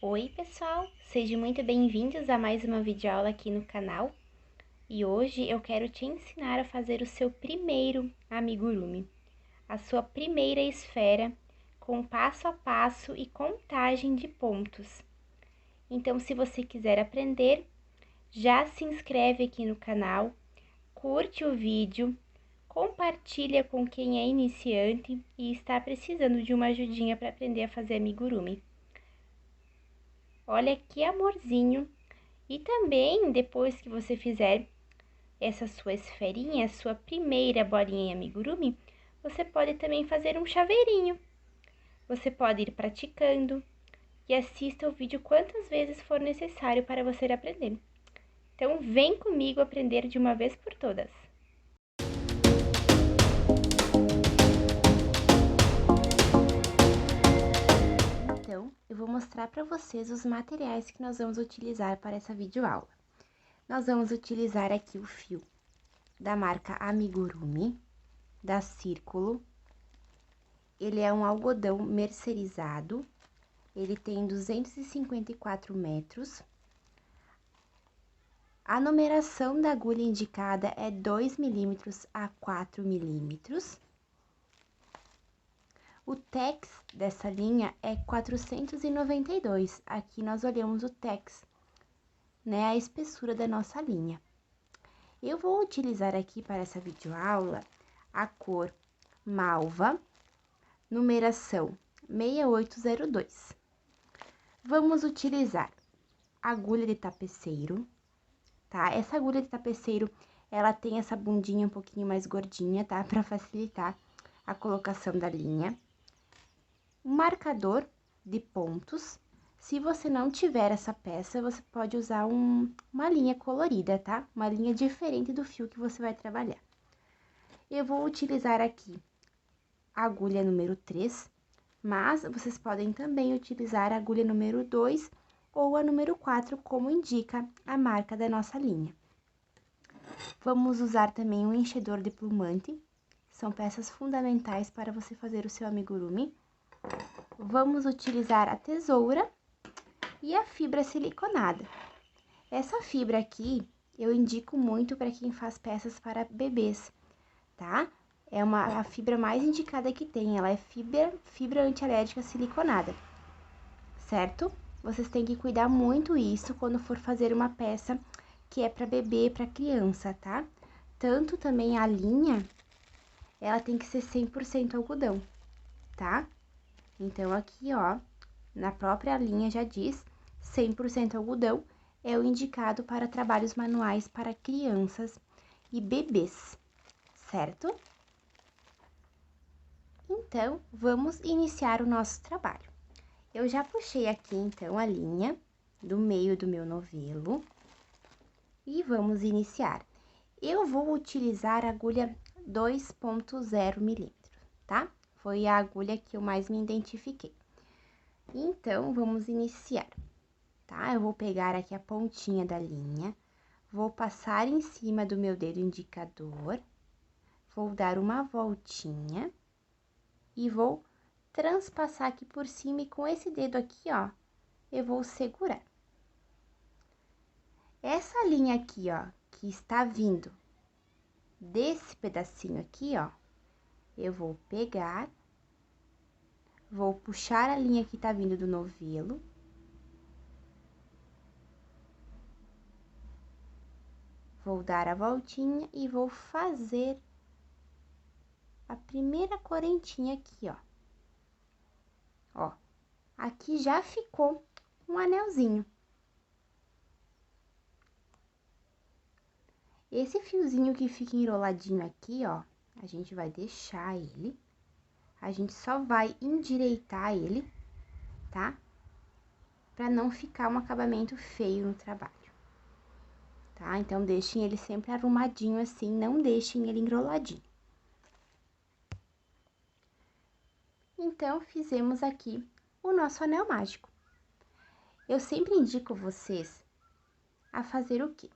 Oi pessoal, sejam muito bem-vindos a mais uma videoaula aqui no canal. E hoje eu quero te ensinar a fazer o seu primeiro amigurumi, a sua primeira esfera, com passo a passo e contagem de pontos. Então, se você quiser aprender, já se inscreve aqui no canal, curte o vídeo, compartilha com quem é iniciante e está precisando de uma ajudinha para aprender a fazer amigurumi. Olha que amorzinho! E também, depois que você fizer essa sua esferinha, sua primeira bolinha em amigurumi, você pode também fazer um chaveirinho. Você pode ir praticando e assista o vídeo quantas vezes for necessário para você aprender. Então, vem comigo aprender de uma vez por todas. Então, eu vou mostrar para vocês os materiais que nós vamos utilizar para essa videoaula. Nós vamos utilizar aqui o fio da marca Amigurumi, da Círculo. Ele é um algodão mercerizado, ele tem 254 metros. A numeração da agulha indicada é 2 milímetros a 4 milímetros. O tex dessa linha é 492. Aqui nós olhamos o tex, né, a espessura da nossa linha. Eu vou utilizar aqui para essa videoaula a cor malva, numeração 6802. Vamos utilizar agulha de tapeceiro, tá? Essa agulha de tapeceiro, ela tem essa bundinha um pouquinho mais gordinha, tá? Para facilitar a colocação da linha. Um marcador de pontos. Se você não tiver essa peça, você pode usar uma linha colorida, tá? Uma linha diferente do fio que você vai trabalhar. Eu vou utilizar aqui a agulha número 3, mas vocês podem também utilizar a agulha número 2 ou a número 4, como indica a marca da nossa linha. Vamos usar também um enchedor de plumante, são peças fundamentais para você fazer o seu amigurumi. Vamos utilizar a tesoura e a fibra siliconada. Essa fibra aqui, eu indico muito para quem faz peças para bebês, tá? É a fibra mais indicada que tem, ela é fibra antialérgica siliconada, certo? Vocês têm que cuidar muito isso quando for fazer uma peça que é para bebê, para criança, tá? Tanto também a linha, ela tem que ser 100% algodão, tá? Então, aqui, ó, na própria linha já diz 100% algodão é o indicado para trabalhos manuais para crianças e bebês, certo? Então, vamos iniciar o nosso trabalho. Eu já puxei aqui, então, a linha do meio do meu novelo e vamos iniciar. Eu vou utilizar a agulha 2.0 milímetros, tá? Foi a agulha que eu mais me identifiquei. Então, vamos iniciar, tá? Eu vou pegar aqui a pontinha da linha, vou passar em cima do meu dedo indicador, vou dar uma voltinha e vou transpassar aqui por cima e com esse dedo aqui, ó, eu vou segurar. Essa linha aqui, ó, que está vindo desse pedacinho aqui, ó, eu vou pegar, vou puxar a linha que tá vindo do novelo, vou dar a voltinha e vou fazer a primeira correntinha aqui, ó. Ó, aqui já ficou um anelzinho. Esse fiozinho que fica enroladinho aqui, ó, a gente vai deixar ele. A gente só vai endireitar ele, tá? Pra não ficar um acabamento feio no trabalho, tá? Então, deixem ele sempre arrumadinho assim, não deixem ele enroladinho. Então, fizemos aqui o nosso anel mágico. Eu sempre indico vocês a fazer o quê?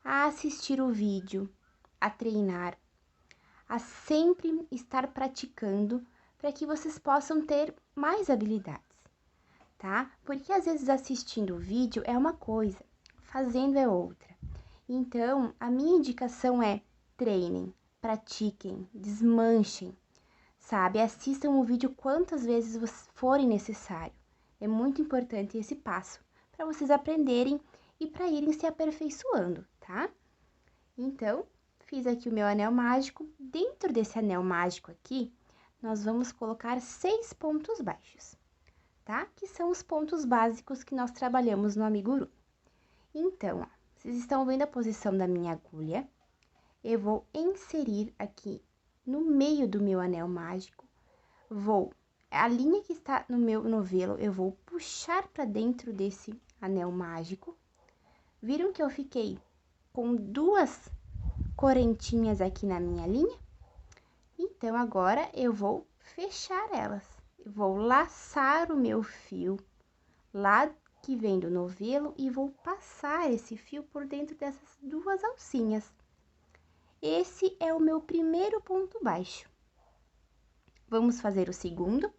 A assistir o vídeo, a treinar, a sempre estar praticando para que vocês possam ter mais habilidades. tá? Porque às vezes assistindo o vídeo é uma coisa, fazendo é outra. Então, a minha indicação é treinem, pratiquem, desmanchem, sabe? Assistam o vídeo quantas vezes forem necessário. É muito importante esse passo para vocês aprenderem e para irem se aperfeiçoando, tá? Então, fiz aqui o meu anel mágico. Dentro desse anel mágico aqui, nós vamos colocar 6 pontos baixos, tá? Que são os pontos básicos que nós trabalhamos no amigurumi. Então, ó, vocês estão vendo a posição da minha agulha? Eu vou inserir aqui no meio do meu anel mágico. A linha que está no meu novelo, eu vou puxar para dentro desse anel mágico. Viram que eu fiquei com 2 correntinhas aqui na minha linha? Então, agora eu vou fechar elas. Eu vou laçar o meu fio lá que vem do novelo e vou passar esse fio por dentro dessas 2 alcinhas. Esse é o meu primeiro ponto baixo. Vamos fazer o segundo.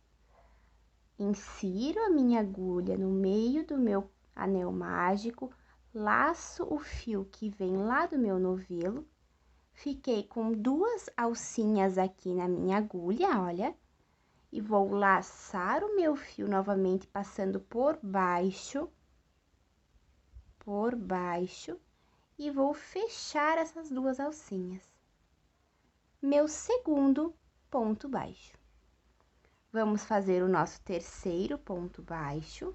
Insiro a minha agulha no meio do meu anel mágico, laço o fio que vem lá do meu novelo. Fiquei com 2 alcinhas aqui na minha agulha, olha. E vou laçar o meu fio novamente, passando por baixo, e vou fechar essas 2 alcinhas. Meu segundo ponto baixo. Vamos fazer o nosso terceiro ponto baixo.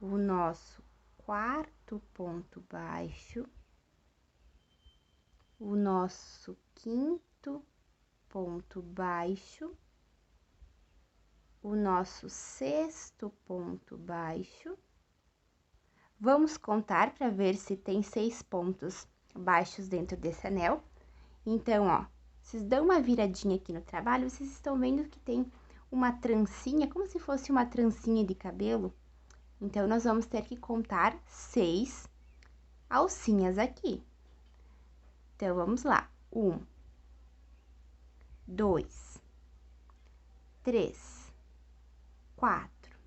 O nosso quarto ponto baixo. O nosso quinto ponto baixo. O nosso sexto ponto baixo. Vamos contar para ver se tem 6 pontos baixos dentro desse anel. Então, ó, vocês dão uma viradinha aqui no trabalho, vocês estão vendo que tem uma trancinha, como se fosse uma trancinha de cabelo. Então, nós vamos ter que contar 6 alcinhas aqui. Então, vamos lá. 1, 2, 3, 4,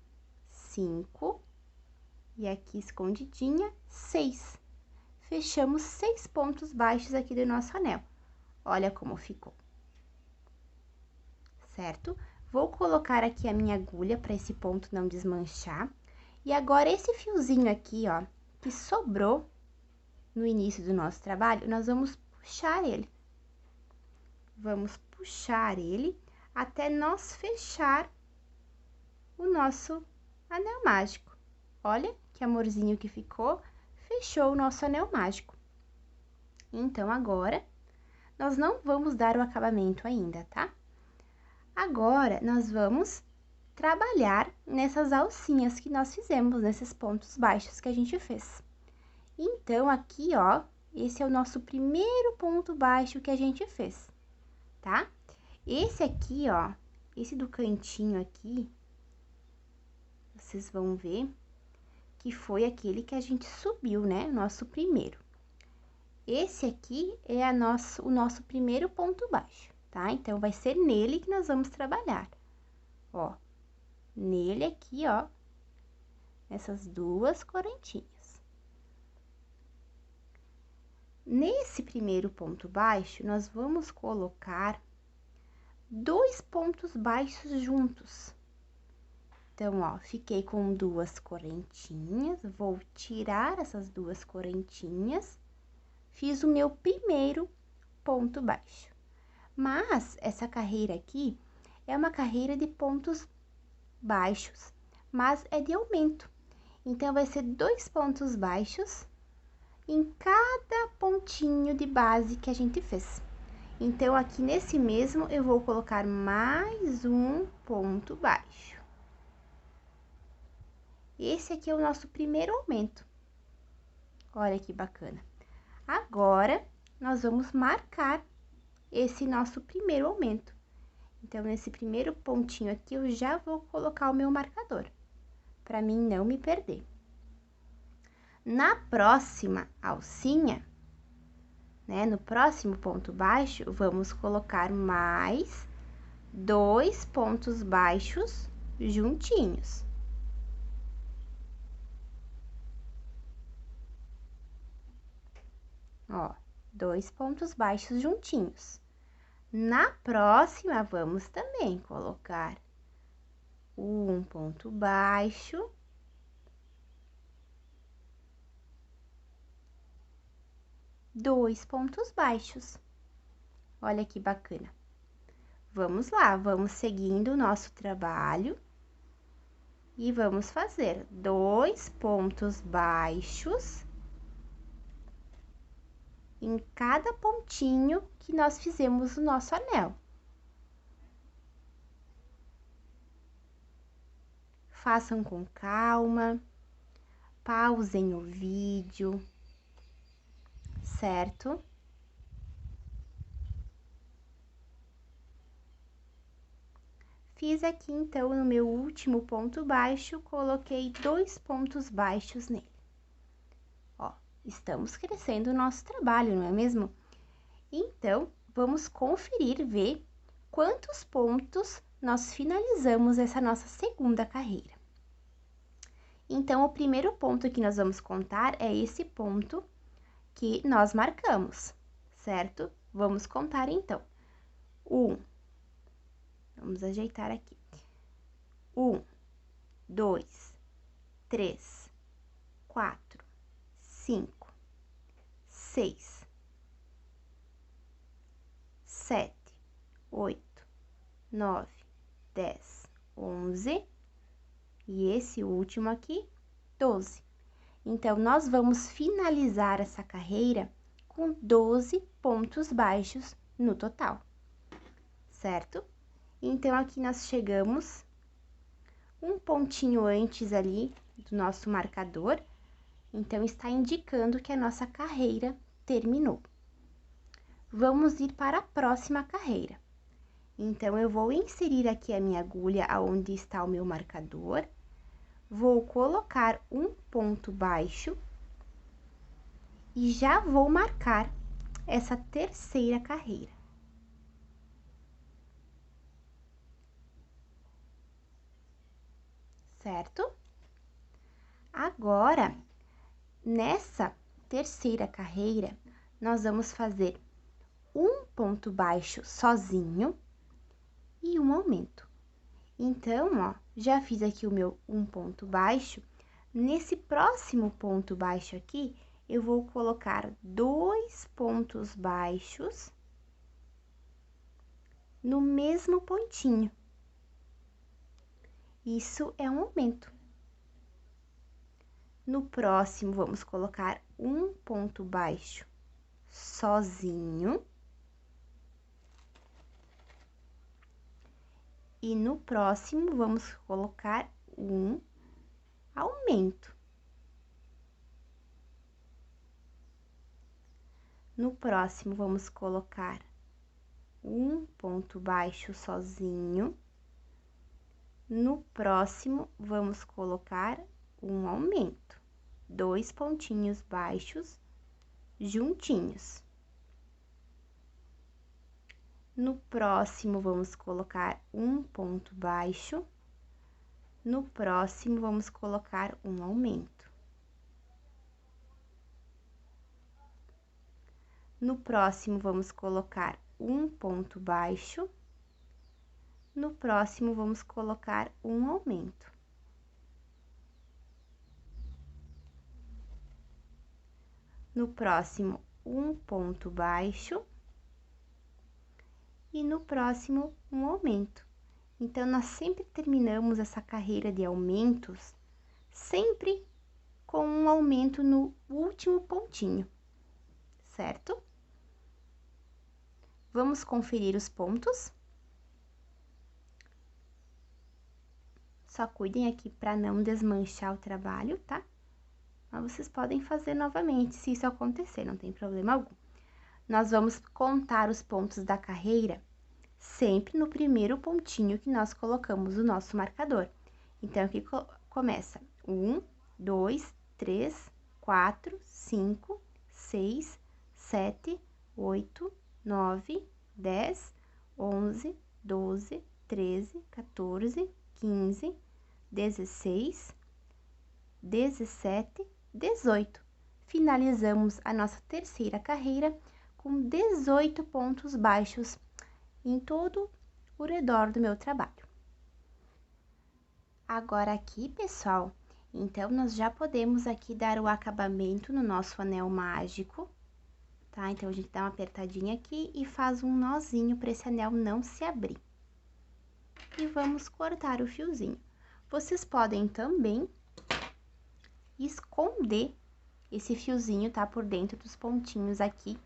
5, e aqui escondidinha, 6. Fechamos 6 pontos baixos aqui do nosso anel. Olha como ficou. Certo? Vou colocar aqui a minha agulha para esse ponto não desmanchar. E agora, esse fiozinho aqui, ó, que sobrou no início do nosso trabalho, nós vamos puxar ele. Vamos puxar ele até nós fechar o nosso anel mágico. Olha que amorzinho que ficou, fechou o nosso anel mágico. Então, agora, nós não vamos dar o acabamento ainda, tá? Agora, nós vamos trabalhar nessas alcinhas que nós fizemos, nesses pontos baixos que a gente fez. Então, aqui, ó, esse é o nosso primeiro ponto baixo que a gente fez, tá? Esse aqui, ó, esse do cantinho aqui, vocês vão ver que foi aquele que a gente subiu, né? Nosso primeiro. Esse aqui é o nosso primeiro ponto baixo, tá? Então, vai ser nele que nós vamos trabalhar. Ó, nele aqui, ó, essas 2 correntinhas. Nesse primeiro ponto baixo, nós vamos colocar 2 pontos baixos juntos. Então, ó, fiquei com 2 correntinhas, vou tirar essas 2 correntinhas. Fiz o meu primeiro ponto baixo. Mas, essa carreira aqui é uma carreira de pontos baixos, mas é de aumento. Então, vai ser 2 pontos baixos em cada pontinho de base que a gente fez. Então, aqui nesse mesmo, eu vou colocar mais um ponto baixo. Esse aqui é o nosso primeiro aumento. Olha que bacana. Agora, nós vamos marcar esse nosso primeiro aumento. Então, nesse primeiro pontinho aqui, eu já vou colocar o meu marcador, para mim não me perder. Na próxima alcinha, né, no próximo ponto baixo, vamos colocar mais 2 pontos baixos juntinhos. Ó, 2 pontos baixos juntinhos. Na próxima, vamos também colocar um ponto baixo. Dois pontos baixos. Olha que bacana. Vamos lá, vamos seguindo o nosso trabalho. E vamos fazer 2 pontos baixos em cada pontinho que nós fizemos o nosso anel. Façam com calma, pausem o vídeo, certo? Fiz aqui, então, no meu último ponto baixo, coloquei 2 pontos baixos nele. Ó, estamos crescendo o nosso trabalho, não é mesmo? Então, vamos conferir, ver quantos pontos nós finalizamos essa nossa segunda carreira. Então, o primeiro ponto que nós vamos contar é esse ponto que nós marcamos, certo? Vamos contar, então. Vamos ajeitar aqui. 1, 2, 3, 4, 5, 6, 7, 8, 9, 10, 11 e esse último aqui, 12. Então, nós vamos finalizar essa carreira com 12 pontos baixos no total, certo? Então, aqui nós chegamos um pontinho antes ali do nosso marcador, então, está indicando que a nossa carreira terminou. Vamos ir para a próxima carreira. Então, eu vou inserir aqui a minha agulha aonde está o meu marcador, vou colocar um ponto baixo e já vou marcar essa terceira carreira. Certo? Agora, nessa terceira carreira, nós vamos fazer um ponto baixo sozinho e um aumento. Então, ó, já fiz aqui o meu um ponto baixo. Nesse próximo ponto baixo aqui, eu vou colocar 2 pontos baixos no mesmo pontinho. Isso é um aumento. No próximo, vamos colocar um ponto baixo sozinho. E no próximo, vamos colocar um aumento. No próximo, vamos colocar um ponto baixo sozinho. No próximo, vamos colocar um aumento, 2 pontinhos baixos juntinhos. No próximo, vamos colocar um ponto baixo. No próximo, vamos colocar um aumento. No próximo, vamos colocar um ponto baixo. No próximo, vamos colocar um aumento. No próximo, um ponto baixo. E no próximo, um aumento. Então, nós sempre terminamos essa carreira de aumentos, sempre com um aumento no último pontinho, certo? Vamos conferir os pontos. Só cuidem aqui para não desmanchar o trabalho, tá? Mas vocês podem fazer novamente, se isso acontecer, não tem problema algum. Nós vamos contar os pontos da carreira sempre no primeiro pontinho que nós colocamos o nosso marcador. Então, aqui começa 1, 2, 3, 4, 5, 6, 7, 8, 9, 10, 11, 12, 13, 14, 15, 16, 17, 18. Finalizamos a nossa terceira carreira com 18 pontos baixos em todo o redor do meu trabalho. Agora aqui, pessoal, então, nós já podemos aqui dar o acabamento no nosso anel mágico, tá? Então, a gente dá uma apertadinha aqui e faz um nozinho para esse anel não se abrir. E vamos cortar o fiozinho. Vocês podem também esconder esse fiozinho, tá? Por dentro dos pontinhos aqui.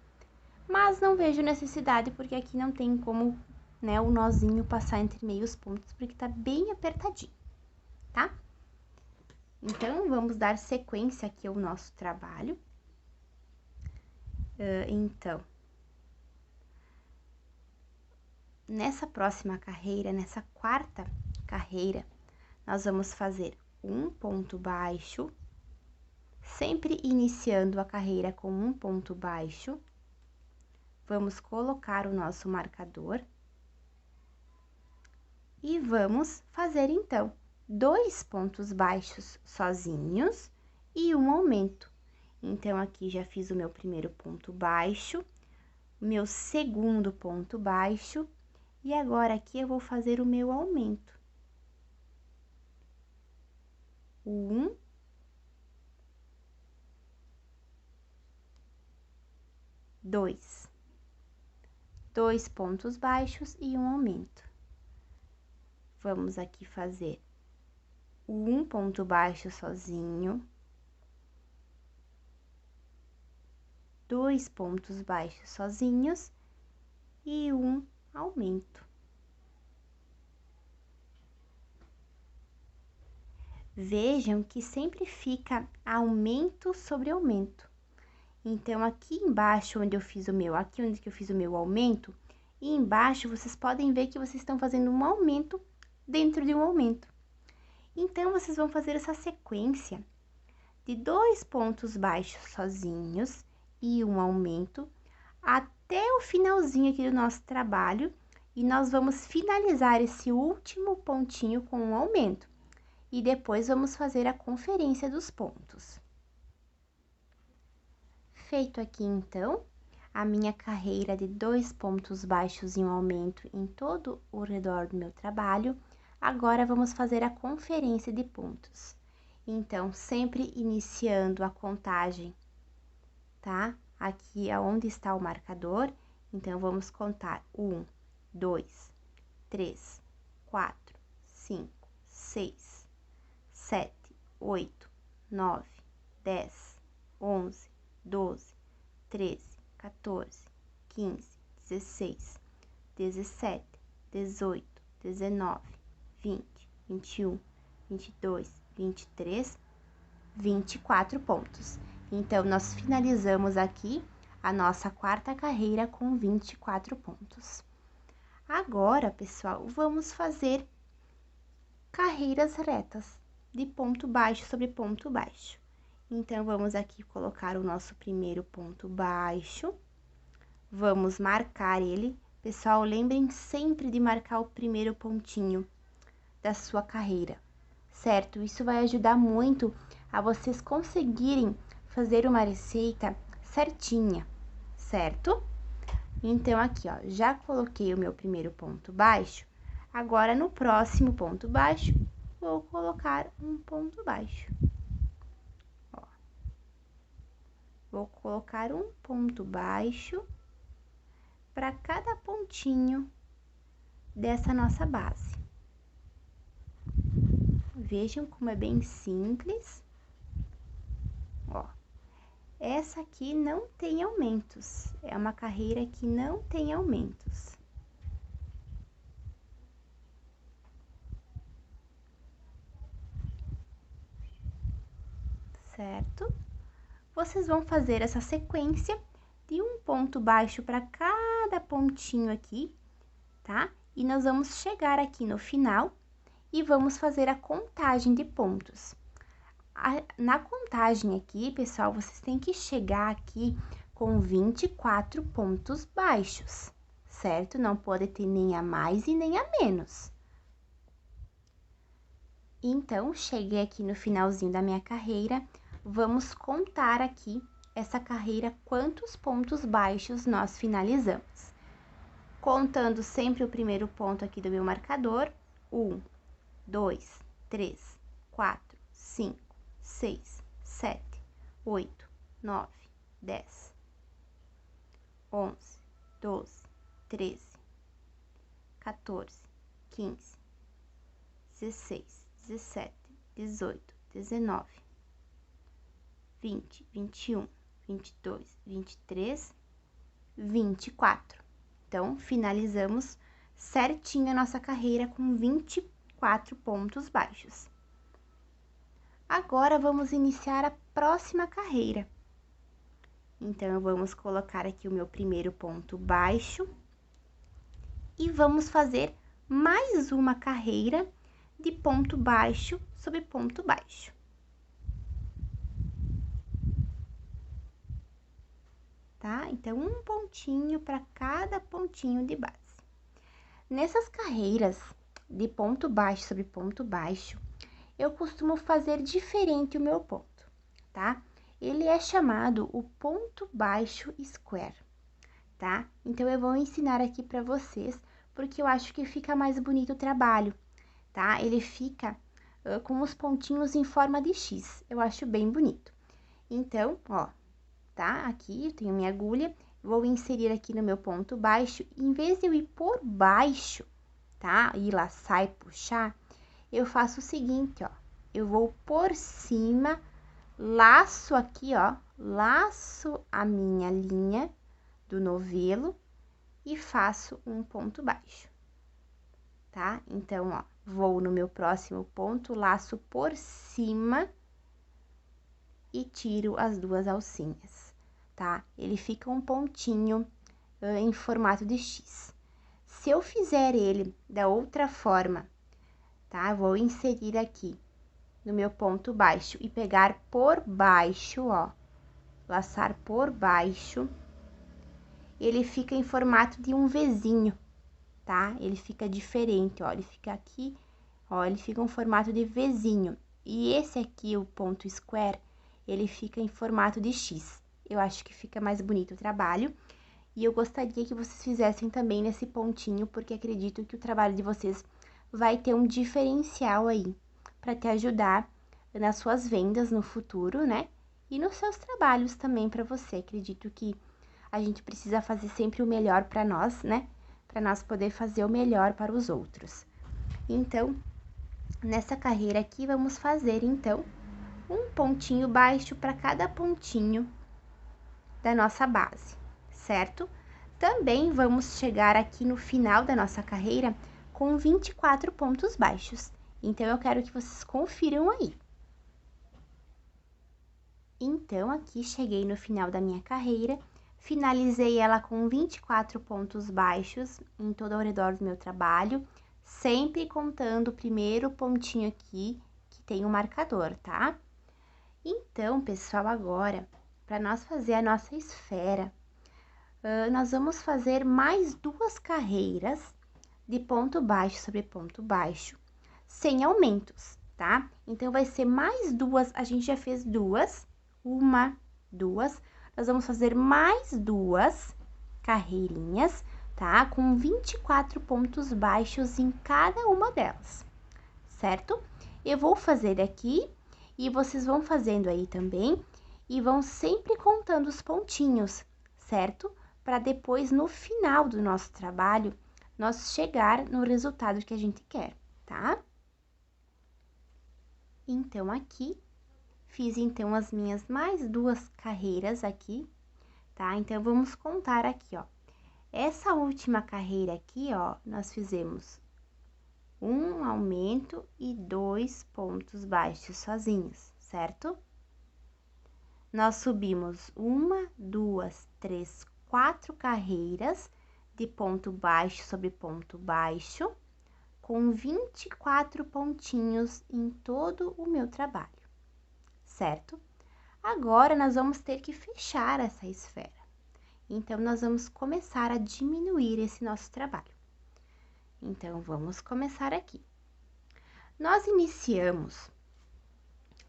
Mas não vejo necessidade, porque aqui não tem como, né, o nozinho passar entre meios pontos, porque tá bem apertadinho, tá? Então, vamos dar sequência aqui ao nosso trabalho. Então, nessa próxima carreira, nessa quarta carreira, nós vamos fazer um ponto baixo, sempre iniciando a carreira com um ponto baixo. Vamos colocar o nosso marcador. E vamos fazer, então, 2 pontos baixos sozinhos e um aumento. Então, aqui já fiz o meu primeiro ponto baixo, meu segundo ponto baixo, e agora aqui eu vou fazer o meu aumento. 1, 2. 2 pontos baixos e um aumento. Vamos aqui fazer um ponto baixo sozinho, 2 pontos baixos sozinhos e um aumento. Vejam que sempre fica aumento sobre aumento. Então, aqui embaixo onde eu fiz o meu, aqui onde eu fiz o meu aumento, e embaixo vocês podem ver que vocês estão fazendo um aumento dentro de um aumento. Então, vocês vão fazer essa sequência de 2 pontos baixos sozinhos e um aumento até o finalzinho aqui do nosso trabalho, e nós vamos finalizar esse último pontinho com um aumento. E depois vamos fazer a conferência dos pontos. Feito aqui, então, a minha carreira de 2 pontos baixos e um aumento em todo o redor do meu trabalho, agora vamos fazer a conferência de pontos. Então, sempre iniciando a contagem, tá? Aqui aonde está o marcador, então, vamos contar 1, 2, 3, 4, 5, 6, 7, 8, 9, 10, 11, 12, 13, 14, 15, 16, 17, 18, 19, 20, 21, 22, 23, 24 pontos. Então, nós finalizamos aqui a nossa quarta carreira com 24 pontos. Agora, pessoal, vamos fazer carreiras retas de ponto baixo sobre ponto baixo. Então, vamos aqui colocar o nosso primeiro ponto baixo, vamos marcar ele. Pessoal, lembrem sempre de marcar o primeiro pontinho da sua carreira, certo? Isso vai ajudar muito a vocês conseguirem fazer uma receita certinha, certo? Então, aqui, ó, já coloquei o meu primeiro ponto baixo, agora no próximo ponto baixo, vou colocar um ponto baixo. Vou colocar um ponto baixo para cada pontinho dessa nossa base. Vejam como é bem simples. Ó, essa aqui não tem aumentos, é uma carreira que não tem aumentos. Certo? Vocês vão fazer essa sequência de um ponto baixo para cada pontinho aqui, tá? E nós vamos chegar aqui no final e vamos fazer a contagem de pontos. Na contagem aqui, pessoal, vocês têm que chegar aqui com 24 pontos baixos, certo? Não pode ter nem a mais e nem a menos. Então, cheguei aqui no finalzinho da minha carreira, vamos contar aqui essa carreira, quantos pontos baixos nós finalizamos. Contando sempre o primeiro ponto aqui do meu marcador, 1, 2, 3, 4, 5, 6, 7, 8, 9, 10, 11, 12, 13, 14, 15, 16, 17, 18, 19, 20, 21, 22, 23, 24. Então, finalizamos certinho a nossa carreira com 24 pontos baixos. Agora, vamos iniciar a próxima carreira. Então, vamos colocar aqui o meu primeiro ponto baixo e vamos fazer mais uma carreira de ponto baixo sobre ponto baixo. Tá? Então, um pontinho para cada pontinho de base. Nessas carreiras de ponto baixo sobre ponto baixo, eu costumo fazer diferente o meu ponto, tá? Ele é chamado o ponto baixo square, tá? Então, eu vou ensinar aqui para vocês, porque eu acho que fica mais bonito o trabalho, tá? Ele fica com os pontinhos em forma de X, eu acho bem bonito. Então, ó, tá? Aqui eu tenho minha agulha, vou inserir aqui no meu ponto baixo, em vez de eu ir por baixo, tá? Ir laçar e puxar, eu faço o seguinte, ó, eu vou por cima, laço aqui, ó, laço a minha linha do novelo e faço um ponto baixo, tá? Então, ó, vou no meu próximo ponto, laço por cima e tiro as duas alcinhas, tá? Ele fica um pontinho em formato de X. Se eu fizer ele da outra forma, tá? Vou inserir aqui no meu ponto baixo e pegar por baixo, ó, laçar por baixo, ele fica em formato de um Vzinho, tá? Ele fica diferente, ó, ele fica aqui, ó, ele fica um formato de Vzinho. E esse aqui, o ponto square, ele fica em formato de X. Eu acho que fica mais bonito o trabalho. E eu gostaria que vocês fizessem também nesse pontinho, porque acredito que o trabalho de vocês vai ter um diferencial aí, para te ajudar nas suas vendas no futuro, né? E nos seus trabalhos também para você. Acredito que a gente precisa fazer sempre o melhor para nós, né? Para nós poder fazer o melhor para os outros. Então, nessa carreira aqui, vamos fazer, então, um pontinho baixo para cada pontinho da nossa base, certo? Também vamos chegar aqui no final da nossa carreira com 24 pontos baixos. Então, eu quero que vocês confiram aí. Então, aqui cheguei no final da minha carreira, finalizei ela com 24 pontos baixos em todo ao redor do meu trabalho, sempre contando o primeiro pontinho aqui, que tem o marcador, tá? Então, pessoal, agora, para nós fazer a nossa esfera, nós vamos fazer mais duas carreiras de ponto baixo sobre ponto baixo, sem aumentos, tá? Então, vai ser mais duas, a gente já fez duas, uma, duas, nós vamos fazer mais duas carreirinhas, tá? Com 24 pontos baixos em cada uma delas, certo? Eu vou fazer aqui e vocês vão fazendo aí também e vão sempre contando os pontinhos, certo? Para depois, no final do nosso trabalho, nós chegar no resultado que a gente quer, tá? Então, aqui, fiz então as minhas mais duas carreiras aqui, tá? Então, vamos contar aqui, ó. Essa última carreira aqui, ó, nós fizemos um aumento e 2 pontos baixos sozinhos, certo? Nós subimos 1, 2, 3, 4 carreiras de ponto baixo sobre ponto baixo, com 24 pontinhos em todo o meu trabalho, certo? Agora, nós vamos ter que fechar essa esfera. Então, nós vamos começar a diminuir esse nosso trabalho. Então, vamos começar aqui. Nós iniciamos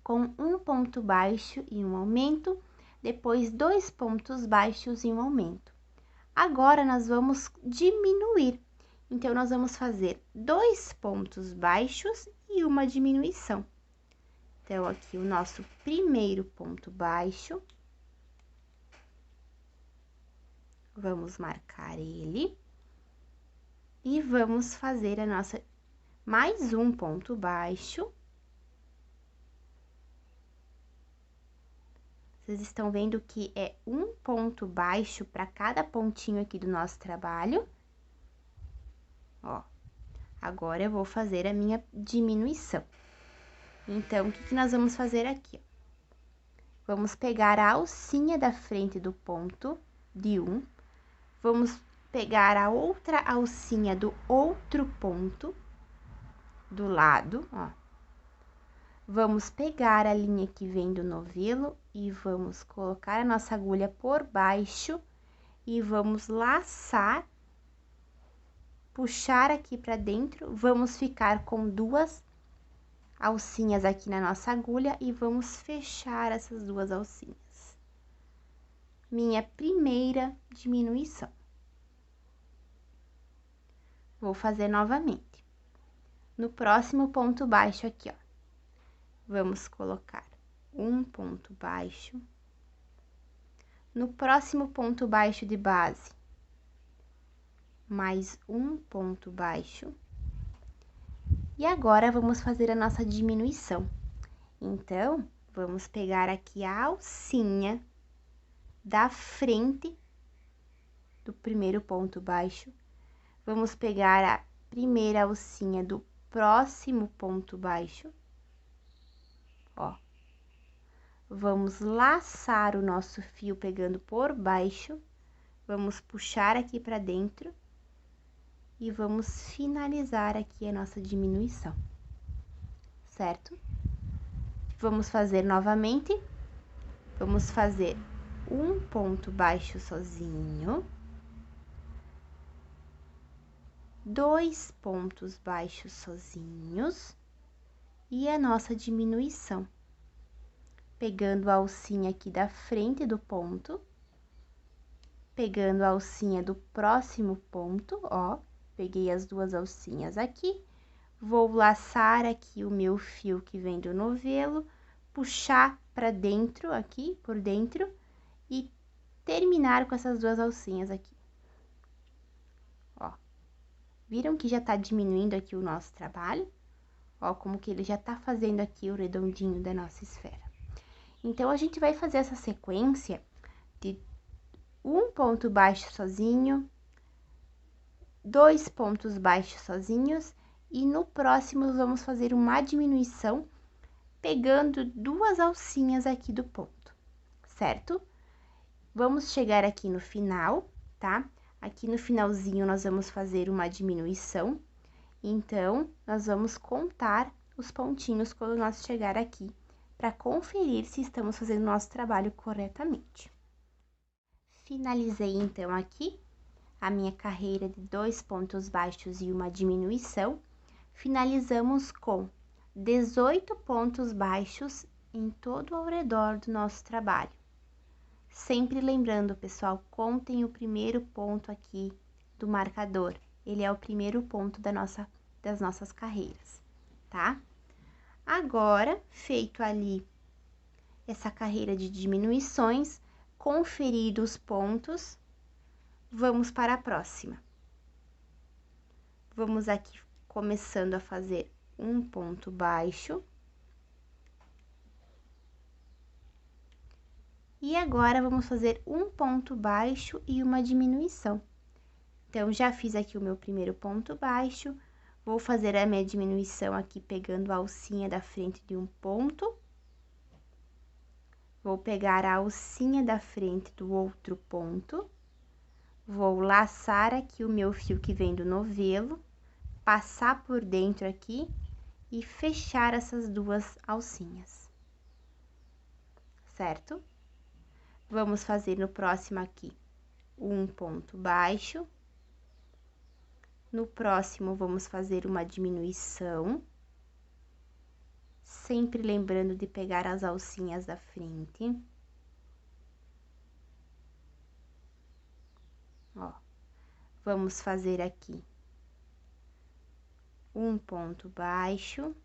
com um ponto baixo e um aumento, depois 2 pontos baixos e um aumento. Agora, nós vamos diminuir. Então, nós vamos fazer 2 pontos baixos e uma diminuição. Então, aqui o nosso primeiro ponto baixo. Vamos marcar ele. E vamos fazer a nossa mais um ponto baixo. Vocês estão vendo que é um ponto baixo para cada pontinho aqui do nosso trabalho. Ó, agora eu vou fazer a minha diminuição. Então, o que nós vamos fazer aqui? Vamos pegar a alcinha da frente do ponto de um, vamos pegar a outra alcinha do outro ponto do lado, ó. Vamos pegar a linha que vem do novelo e vamos colocar a nossa agulha por baixo e vamos laçar, puxar aqui pra dentro, vamos ficar com 2 alcinhas aqui na nossa agulha e vamos fechar essas 2 alcinhas. Minha primeira diminuição. Vou fazer novamente. No próximo ponto baixo aqui, ó. Vamos colocar um ponto baixo. No próximo ponto baixo de base, mais um ponto baixo. E agora, vamos fazer a nossa diminuição. Então, vamos pegar aqui a alcinha da frente do primeiro ponto baixo. Vamos pegar a primeira alcinha do próximo ponto baixo. Ó, vamos laçar o nosso fio pegando por baixo, vamos puxar aqui pra dentro e vamos finalizar aqui a nossa diminuição, certo? Vamos fazer novamente, vamos fazer um ponto baixo sozinho, 2 pontos baixos sozinhos, e a nossa diminuição. Pegando a alcinha aqui da frente do ponto, pegando a alcinha do próximo ponto, ó, peguei as 2 alcinhas aqui, vou laçar aqui o meu fio que vem do novelo, puxar pra dentro aqui, por dentro, e terminar com essas 2 alcinhas aqui. Ó, viram que já tá diminuindo aqui o nosso trabalho? Ó, como que ele já tá fazendo aqui o redondinho da nossa esfera. Então, a gente vai fazer essa sequência de um ponto baixo sozinho, 2 pontos baixos sozinhos, e no próximo, vamos fazer uma diminuição, pegando 2 alcinhas aqui do ponto, certo? Vamos chegar aqui no final, tá? Aqui no finalzinho, nós vamos fazer uma diminuição. Então, nós vamos contar os pontinhos quando nós chegar aqui, para conferir se estamos fazendo o nosso trabalho corretamente. Finalizei, então, aqui a minha carreira de 2 pontos baixos e uma diminuição. Finalizamos com 18 pontos baixos em todo ao redor do nosso trabalho. Sempre lembrando, pessoal, contem o primeiro ponto aqui do marcador. Ele é o primeiro ponto das nossas carreiras, tá? Agora, feito ali essa carreira de diminuições, conferidos os pontos, vamos para a próxima. Vamos aqui começando a fazer um ponto baixo. E agora, vamos fazer um ponto baixo e uma diminuição. Então, já fiz aqui o meu primeiro ponto baixo, vou fazer a minha diminuição aqui pegando a alcinha da frente de um ponto. Vou pegar a alcinha da frente do outro ponto. Vou laçar aqui o meu fio que vem do novelo, passar por dentro aqui e fechar essas 2 alcinhas, certo? Vamos fazer no próximo aqui um ponto baixo. No próximo, vamos fazer uma diminuição, sempre lembrando de pegar as alcinhas da frente. Ó, vamos fazer aqui um ponto baixo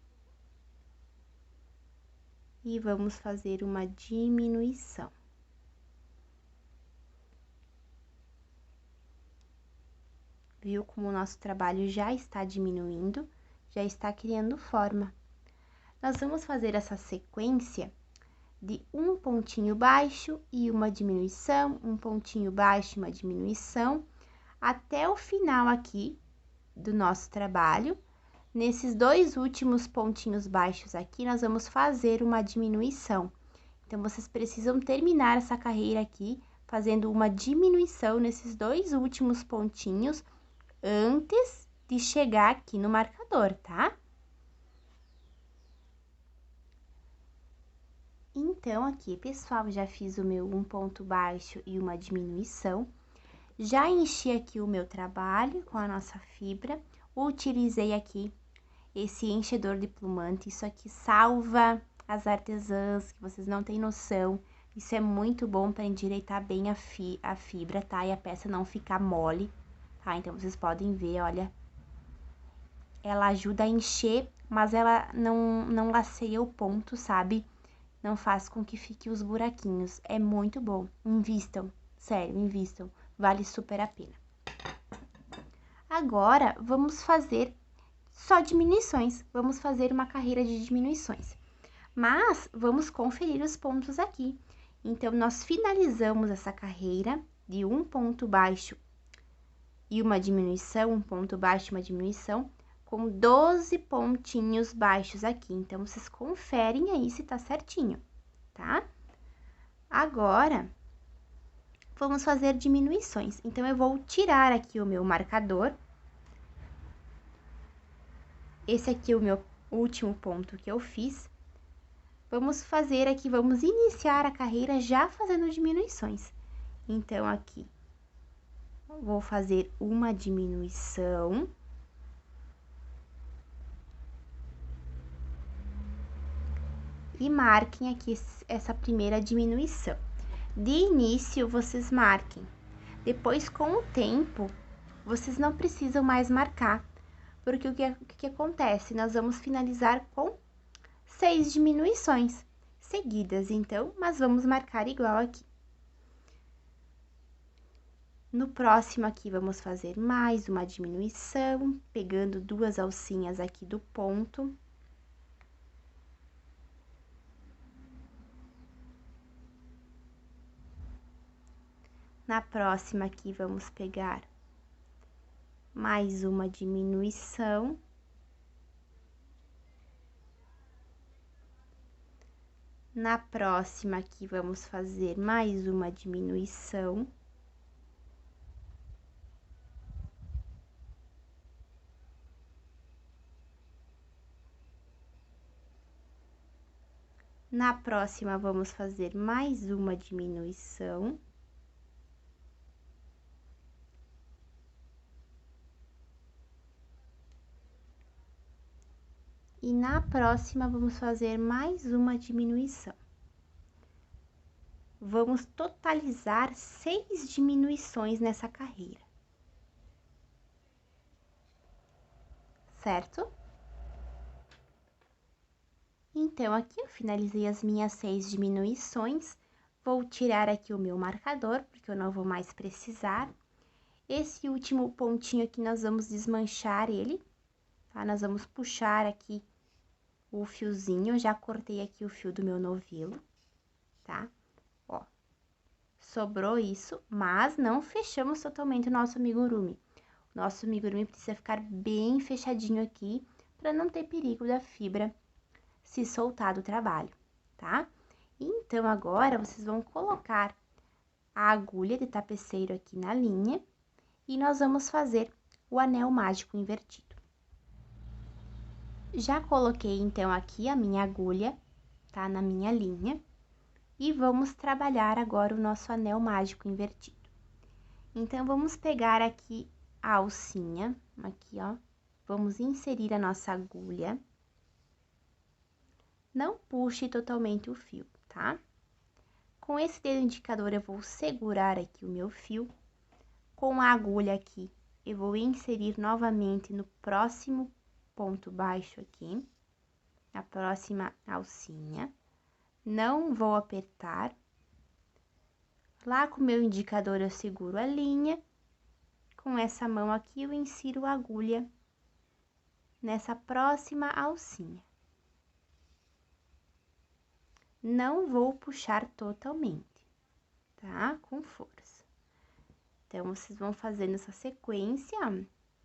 e vamos fazer uma diminuição. Viu como o nosso trabalho já está diminuindo, já está criando forma. Nós vamos fazer essa sequência de um pontinho baixo e uma diminuição, um pontinho baixo e uma diminuição, até o final aqui do nosso trabalho. Nesses dois últimos pontinhos baixos aqui, nós vamos fazer uma diminuição. Então, vocês precisam terminar essa carreira aqui, fazendo uma diminuição nesses dois últimos pontinhos, antes de chegar aqui no marcador, tá? Então, aqui, pessoal, já fiz o meu um ponto baixo e uma diminuição. Já enchi aqui o meu trabalho com a nossa fibra. Utilizei aqui esse enchedor de plumante. Isso aqui salva as artesãs, que vocês não têm noção. Isso é muito bom para endireitar bem a fibra, tá? E a peça não ficar mole, tá? Então, vocês podem ver, olha. Ela ajuda a encher, mas ela não laceia o ponto, sabe? Não faz com que fique os buraquinhos. É muito bom. Invistam, sério, invistam. Vale super a pena. Agora, vamos fazer só diminuições. Vamos fazer uma carreira de diminuições. Mas, vamos conferir os pontos aqui. Então, nós finalizamos essa carreira de um ponto baixo e uma diminuição, um ponto baixo e uma diminuição, com 12 pontinhos baixos aqui. Então, vocês conferem aí se tá certinho, tá? Agora, vamos fazer diminuições. Então, eu vou tirar aqui o meu marcador. Esse aqui é o meu último ponto que eu fiz. Vamos fazer aqui, vamos iniciar a carreira já fazendo diminuições. Então, aqui, vou fazer uma diminuição. E marquem aqui essa primeira diminuição. De início, vocês marquem. Depois, com o tempo, vocês não precisam mais marcar. Porque o que acontece? Nós vamos finalizar com 6 diminuições seguidas, então, mas vamos marcar igual aqui. No próximo aqui, vamos fazer mais uma diminuição, pegando duas alcinhas aqui do ponto. Na próxima aqui, vamos pegar mais uma diminuição. Na próxima aqui, vamos fazer mais uma diminuição. Na próxima, vamos fazer mais uma diminuição. E na próxima, vamos fazer mais uma diminuição. Vamos totalizar 6 diminuições nessa carreira. Certo? Então, aqui eu finalizei as minhas 6 diminuições. Vou tirar aqui o meu marcador, porque eu não vou mais precisar. Esse último pontinho aqui, nós vamos desmanchar ele, tá? Nós vamos puxar aqui o fiozinho, eu já cortei aqui o fio do meu novelo, tá? Ó, sobrou isso, mas não fechamos totalmente o nosso amigurumi. O nosso amigurumi precisa ficar bem fechadinho aqui, para não ter perigo da fibra se soltar do trabalho, tá? Então, agora, vocês vão colocar a agulha de tapeceiro aqui na linha, e nós vamos fazer o anel mágico invertido. Já coloquei, então, aqui a minha agulha, tá? Na minha linha. E vamos trabalhar agora o nosso anel mágico invertido. Então, vamos pegar aqui a alcinha, aqui, ó. Vamos inserir a nossa agulha. Não puxe totalmente o fio, tá? Com esse dedo indicador, eu vou segurar aqui o meu fio. Com a agulha aqui, eu vou inserir novamente no próximo ponto baixo aqui, na próxima alcinha. Não vou apertar. Lá com o meu indicador, eu seguro a linha. Com essa mão aqui, eu insiro a agulha nessa próxima alcinha. Não vou puxar totalmente, tá? Com força. Então, vocês vão fazendo essa sequência,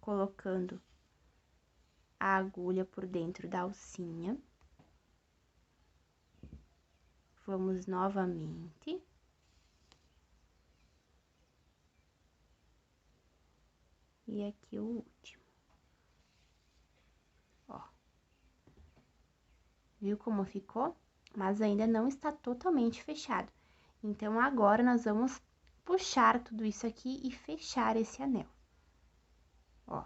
colocando a agulha por dentro da alcinha. Vamos novamente. E aqui o último. Ó. Viu como ficou? Mas ainda não está totalmente fechado. Então, agora, nós vamos puxar tudo isso aqui e fechar esse anel. Ó,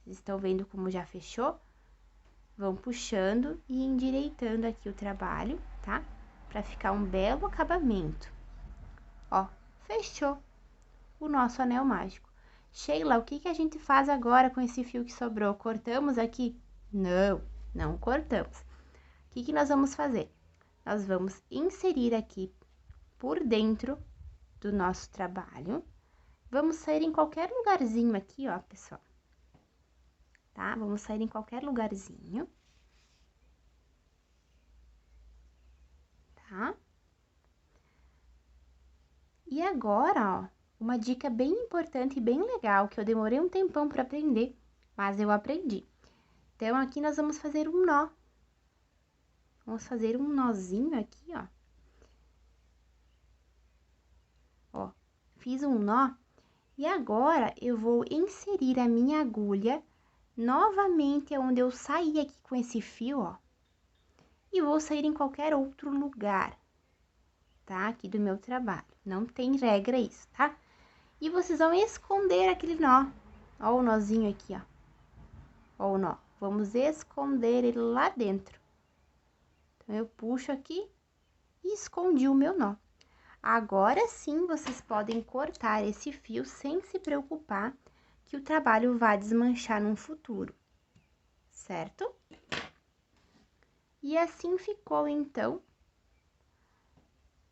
vocês estão vendo como já fechou? Vão puxando e endireitando aqui o trabalho, tá? Pra ficar um belo acabamento. Ó, fechou o nosso anel mágico. Sheila, o que que a gente faz agora com esse fio que sobrou? Cortamos aqui? Não, não cortamos. O que que nós vamos fazer? Nós vamos inserir aqui por dentro do nosso trabalho. Vamos sair em qualquer lugarzinho aqui, ó, pessoal. Tá? Vamos sair em qualquer lugarzinho. Tá? E agora, ó, uma dica bem importante e bem legal, que eu demorei um tempão para aprender, mas eu aprendi. Então, aqui nós vamos fazer um nó. Vamos fazer um nozinho aqui, ó. Ó, fiz um nó. E agora, eu vou inserir a minha agulha novamente onde eu saí aqui com esse fio, ó. E vou sair em qualquer outro lugar, tá? Aqui do meu trabalho. Não tem regra isso, tá? E vocês vão esconder aquele nó. Ó o nozinho aqui, ó. Ó o nó. Vamos esconder ele lá dentro. Então, eu puxo aqui e escondi o meu nó. Agora sim, vocês podem cortar esse fio sem se preocupar que o trabalho vai desmanchar no futuro, certo? E assim ficou, então,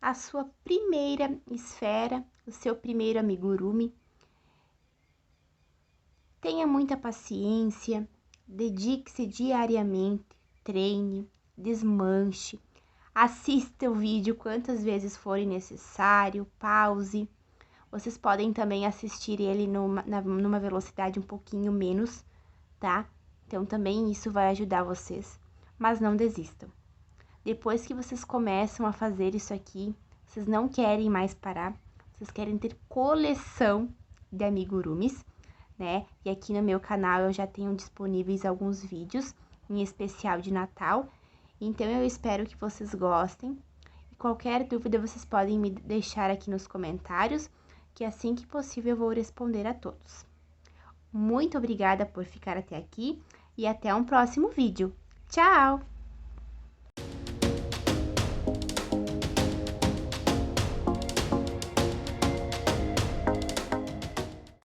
a sua primeira esfera, o seu primeiro amigurumi. Tenha muita paciência, dedique-se diariamente, treine, desmanche, assista o vídeo quantas vezes forem necessário, pause. Vocês podem também assistir ele numa velocidade um pouquinho menos, tá? Então, também isso vai ajudar vocês, mas não desistam. Depois que vocês começam a fazer isso aqui, vocês não querem mais parar, vocês querem ter coleção de amigurumis, né? E aqui no meu canal eu já tenho disponíveis alguns vídeos, em especial de Natal, então eu espero que vocês gostem. E qualquer dúvida vocês podem me deixar aqui nos comentários, que assim que possível eu vou responder a todos. Muito obrigada por ficar até aqui e até um próximo vídeo. Tchau!